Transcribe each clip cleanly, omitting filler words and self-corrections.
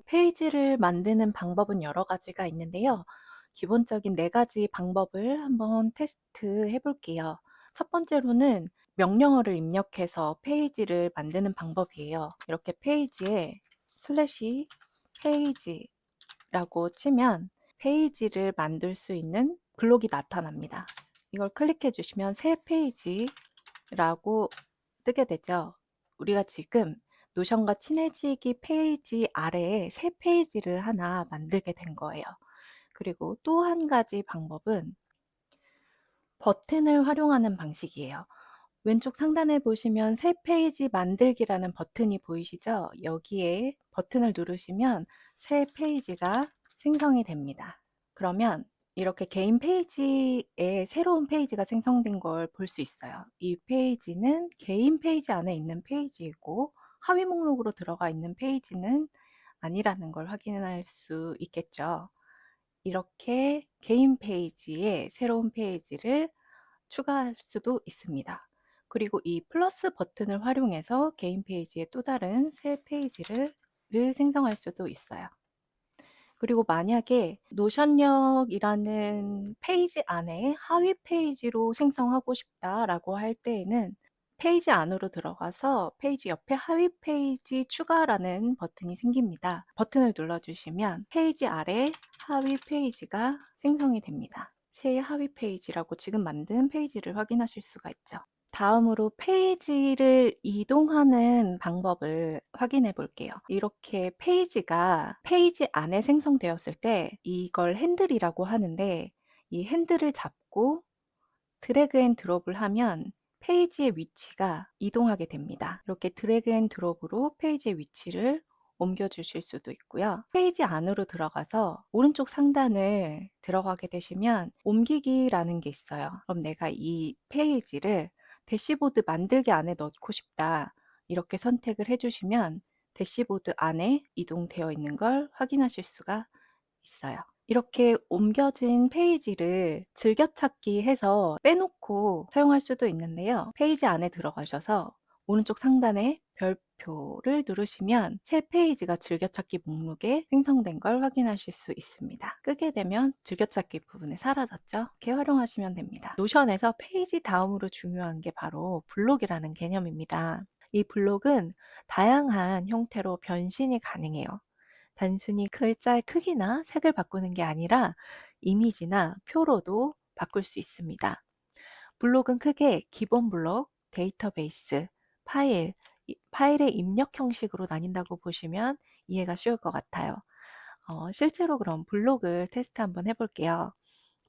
페이지를 만드는 방법은 여러 가지가 있는데요. 기본적인 4가지 방법을 한번 테스트해 볼게요. 첫 번째로는 명령어를 입력해서 페이지를 만드는 방법이에요. 이렇게 페이지에 슬래시 페이지라고 치면 페이지를 만들 수 있는 블록이 나타납니다. 이걸 클릭해 주시면 새 페이지라고 뜨게 되죠. 우리가 지금 노션과 친해지기 페이지 아래에 새 페이지를 하나 만들게 된 거예요. 그리고 또 한 가지 방법은 버튼을 활용하는 방식이에요. 왼쪽 상단에 보시면 새 페이지 만들기라는 버튼이 보이시죠? 여기에 버튼을 누르시면 새 페이지가 생성이 됩니다. 그러면 이렇게 개인 페이지에 새로운 페이지가 생성된 걸 볼 수 있어요. 이 페이지는 개인 페이지 안에 있는 페이지이고 하위 목록으로 들어가 있는 페이지는 아니라는 걸 확인할 수 있겠죠. 이렇게 개인 페이지에 새로운 페이지를 추가할 수도 있습니다. 그리고 이 플러스 버튼을 활용해서 개인 페이지에 또 다른 새 페이지를 생성할 수도 있어요. 그리고 만약에 노션역이라는 페이지 안에 하위 페이지로 생성하고 싶다라고 할 때에는 페이지 안으로 들어가서 페이지 옆에 하위 페이지 추가라는 버튼이 생깁니다. 버튼을 눌러주시면 페이지 아래 하위 페이지가 생성이 됩니다. 새 하위 페이지라고 지금 만든 페이지를 확인하실 수가 있죠. 다음으로 페이지를 이동하는 방법을 확인해 볼게요. 이렇게 페이지가 페이지 안에 생성되었을 때 이걸 핸들이라고 하는데 이 핸들을 잡고 드래그 앤 드롭을 하면 페이지의 위치가 이동하게 됩니다. 이렇게 드래그 앤 드롭으로 페이지의 위치를 옮겨 주실 수도 있고요. 페이지 안으로 들어가서 오른쪽 상단을 들어가게 되시면 옮기기라는 게 있어요. 그럼 내가 이 페이지를 대시보드 만들기 안에 넣고 싶다. 이렇게 선택을 해주시면 대시보드 안에 이동되어 있는 걸 확인하실 수가 있어요. 이렇게 옮겨진 페이지를 즐겨찾기 해서 빼놓고 사용할 수도 있는데요. 페이지 안에 들어가셔서 오른쪽 상단에 별표를 누르시면 새 페이지가 즐겨찾기 목록에 생성된 걸 확인하실 수 있습니다. 끄게 되면 즐겨찾기 부분에 사라졌죠? 이렇게 활용하시면 됩니다. 노션에서 페이지 다음으로 중요한 게 바로 블록이라는 개념입니다. 이 블록은 다양한 형태로 변신이 가능해요. 단순히 글자의 크기나 색을 바꾸는 게 아니라 이미지나 표로도 바꿀 수 있습니다. 블록은 크게 기본 블록, 데이터베이스, 파일의 입력 형식으로 나뉜다고 보시면 이해가 쉬울 것 같아요. 실제로 그럼 블록을 테스트 한번 해볼게요.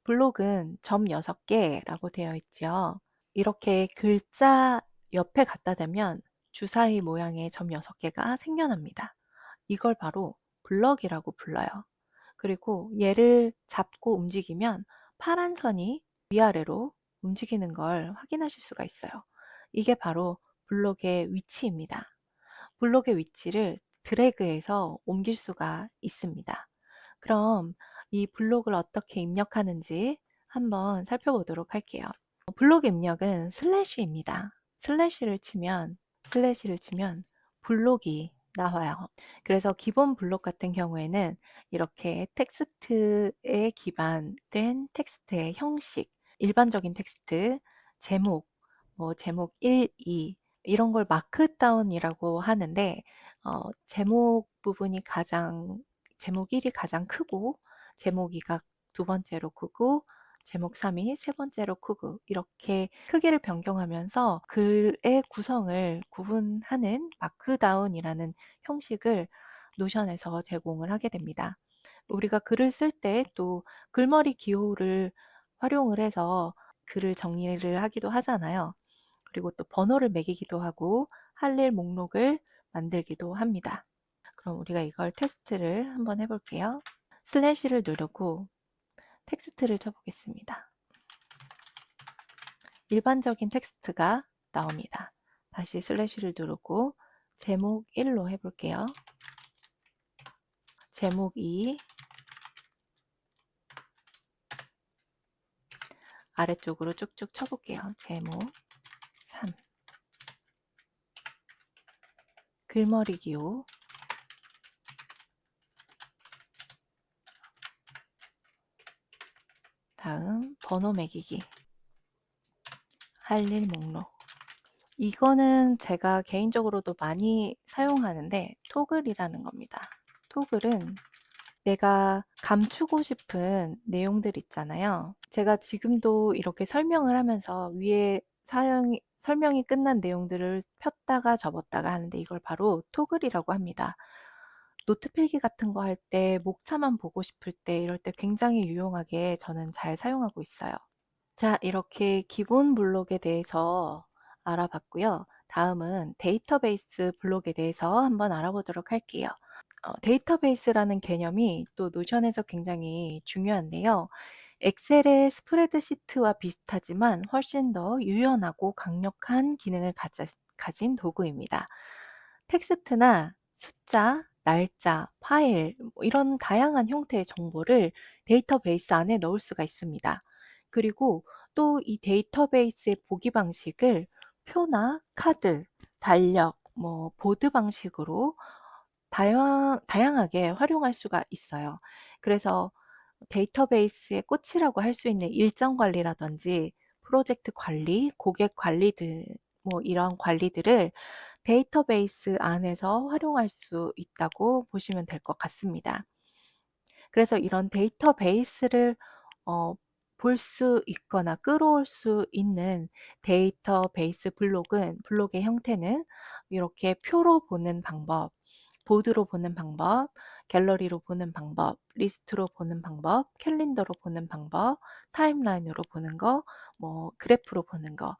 블록은 점 6개라고 되어 있죠. 이렇게 글자 옆에 갖다 대면 주사위 모양의 점 6개가 생겨납니다. 이걸 바로 블럭이라고 불러요. 그리고 얘를 잡고 움직이면 파란 선이 위아래로 움직이는 걸 확인하실 수가 있어요. 이게 바로 블록의 위치입니다. 블록의 위치를 드래그해서 옮길 수가 있습니다. 그럼 이 블록을 어떻게 입력하는지 한번 살펴보도록 할게요. 블록의 입력은 슬래시입니다. 슬래시를 치면 블록이 나와요. 그래서 기본 블록 같은 경우에는 이렇게 텍스트에 기반된 텍스트의 형식, 일반적인 텍스트, 제목, 제목 1, 2 이런 걸 마크다운이라고 하는데 제목 1이 가장 크고 제목 2가 두 번째로 크고 제목 3이 세 번째로 크고 이렇게 크기를 변경하면서 글의 구성을 구분하는 마크다운이라는 형식을 노션에서 제공을 하게 됩니다. 우리가 글을 쓸 때 또 글머리 기호를 활용을 해서 글을 정리를 하기도 하잖아요. 그리고 또 번호를 매기기도 하고 할 일 목록을 만들기도 합니다. 그럼 우리가 이걸 테스트를 한번 해볼게요. 슬래시를 누르고 텍스트를 쳐보겠습니다. 일반적인 텍스트가 나옵니다. 다시 슬래시를 누르고 제목 1로 해볼게요. 제목 2, 아래쪽으로 쭉쭉 쳐볼게요. 제목 3, 글머리 기호 다음 번호 매기기, 할 일 목록. 이거는 제가 개인적으로도 많이 사용하는데 토글이라는 겁니다. 토글은 내가 감추고 싶은 내용들 있잖아요. 제가 지금도 이렇게 설명을 하면서 위에 설명이 끝난 내용들을 폈다가 접었다가 하는데 이걸 바로 토글이라고 합니다. 노트 필기 같은 거 할 때 목차만 보고 싶을 때 이럴 때 굉장히 유용하게 저는 잘 사용하고 있어요. 자, 이렇게 기본 블록에 대해서 알아봤고요. 다음은 데이터베이스 블록에 대해서 한번 알아보도록 할게요. 데이터베이스라는 개념이 또 노션에서 굉장히 중요한데요. 엑셀의 스프레드시트와 비슷하지만 훨씬 더 유연하고 강력한 기능을 가진 도구입니다. 텍스트나 숫자, 날짜, 파일, 뭐 이런 다양한 형태의 정보를 데이터베이스 안에 넣을 수가 있습니다. 그리고 또 이 데이터베이스의 보기 방식을 표나 카드, 달력, 뭐 보드 방식으로 다양하게 활용할 수가 있어요. 그래서 데이터베이스의 꽃이라고 할 수 있는 일정 관리라든지 프로젝트 관리, 고객 관리 등 뭐 이런 관리들을 데이터베이스 안에서 활용할 수 있다고 보시면 될 것 같습니다. 그래서 이런 데이터베이스를 볼 수 있거나 끌어올 수 있는 데이터베이스 블록의 형태는 이렇게 표로 보는 방법, 보드로 보는 방법, 갤러리로 보는 방법, 리스트로 보는 방법, 캘린더로 보는 방법, 타임라인으로 보는 거, 뭐 그래프로 보는 거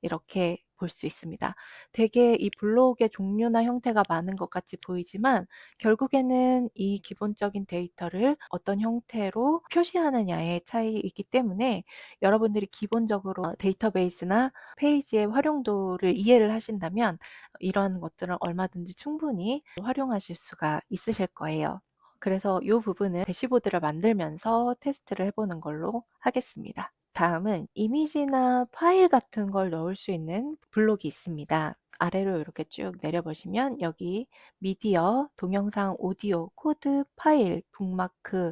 이렇게 볼 수 있습니다. 되게 이 블록의 종류나 형태가 많은 것 같이 보이지만 결국에는 이 기본적인 데이터를 어떤 형태로 표시하느냐의 차이이기 때문에 여러분들이 기본적으로 데이터베이스나 페이지의 활용도를 이해를 하신다면 이런 것들은 얼마든지 충분히 활용하실 수가 있으실 거예요. 그래서 이 부분은 대시보드를 만들면서 테스트를 해보는 걸로 하겠습니다. 다음은 이미지나 파일 같은 걸 넣을 수 있는 블록이 있습니다. 아래로 이렇게 쭉 내려보시면 여기 미디어, 동영상, 오디오, 코드, 파일, 북마크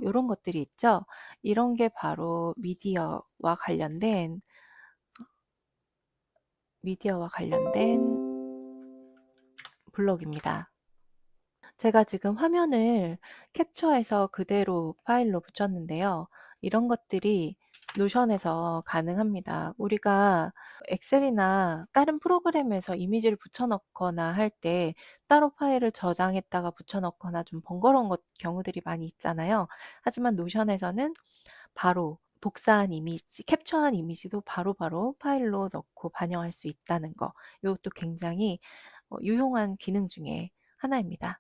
이런 것들이 있죠. 이런 게 바로 미디어와 관련된 블록입니다. 제가 지금 화면을 캡처해서 그대로 파일로 붙였는데요. 이런 것들이 노션에서 가능합니다. 우리가 엑셀이나 다른 프로그램에서 이미지를 붙여넣거나 할 때 따로 파일을 저장했다가 붙여넣거나 좀 번거로운 경우들이 많이 있잖아요. 하지만 노션에서는 바로 복사한 이미지, 캡처한 이미지도 바로바로 파일로 넣고 반영할 수 있다는 거. 이것도 굉장히 유용한 기능 중에 하나입니다.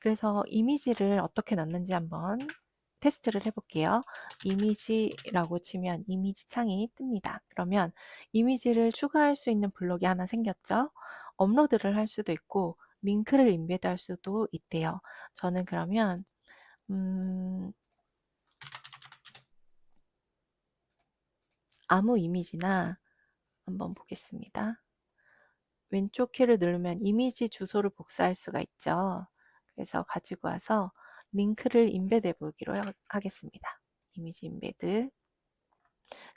그래서 이미지를 어떻게 넣는지 한번 테스트를 해볼게요. 이미지라고 치면 이미지 창이 뜹니다. 그러면 이미지를 추가할 수 있는 블록이 하나 생겼죠. 업로드를 할 수도 있고 링크를 인베드할 수도 있대요. 저는 그러면 아무 이미지나 한번 보겠습니다. 왼쪽 키를 누르면 이미지 주소를 복사할 수가 있죠. 그래서 가지고 와서 링크를 인베드 해 보기로 하겠습니다. 이미지 인베드.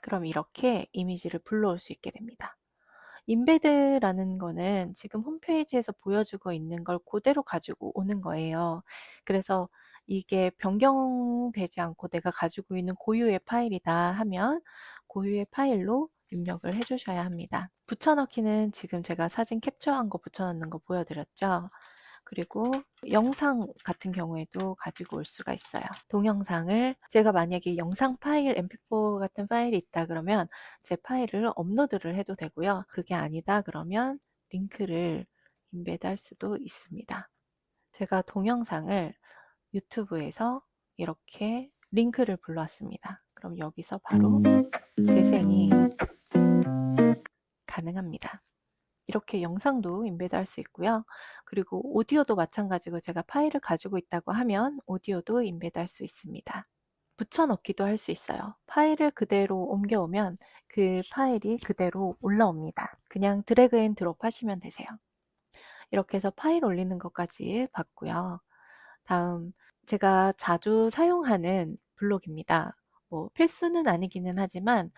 그럼 이렇게 이미지를 불러올 수 있게 됩니다. 인베드라는 거는 지금 홈페이지에서 보여주고 있는 걸 그대로 가지고 오는 거예요. 그래서 이게 변경되지 않고 내가 가지고 있는 고유의 파일이다 하면 고유의 파일로 입력을 해주셔야 합니다. 붙여넣기는 지금 제가 사진 캡처한 거 붙여넣는 거 보여드렸죠. 그리고 영상 같은 경우에도 가지고 올 수가 있어요. 동영상을 제가 만약에 영상 파일, mp4 같은 파일이 있다 그러면 제 파일을 업로드를 해도 되고요. 그게 아니다 그러면 링크를 인베드 할 수도 있습니다. 제가 동영상을 유튜브에서 이렇게 링크를 불러왔습니다. 그럼 여기서 바로 재생이 가능합니다. 이렇게 영상도 인베드 할 수 있고요. 그리고 오디오도 마찬가지고 제가 파일을 가지고 있다고 하면 오디오도 인베드 할 수 있습니다. 붙여넣기도 할 수 있어요. 파일을 그대로 옮겨오면 그 파일이 그대로 올라옵니다. 그냥 드래그 앤 드롭 하시면 되세요. 이렇게 해서 파일 올리는 것까지 봤고요. 다음 제가 자주 사용하는 블록입니다. 뭐 필수는 아니기는 하지만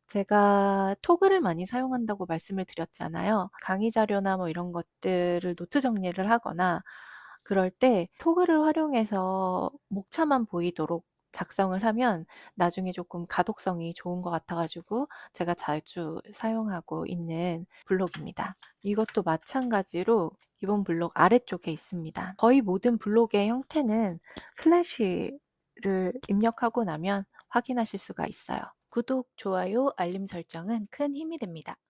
제가 토글을 많이 사용한다고 말씀을 드렸잖아요. 강의 자료나 뭐 이런 것들을 노트 정리를 하거나 그럴 때 토글을 활용해서 목차만 보이도록 작성을 하면 나중에 조금 가독성이 좋은 것 같아 가지고 제가 자주 사용하고 있는 블록입니다. 이것도 마찬가지로 기본 블록 아래쪽에 있습니다. 거의 모든 블록의 형태는 슬래시를 입력하고 나면 확인하실 수가 있어요. 구독, 좋아요, 알림 설정은 큰 힘이 됩니다.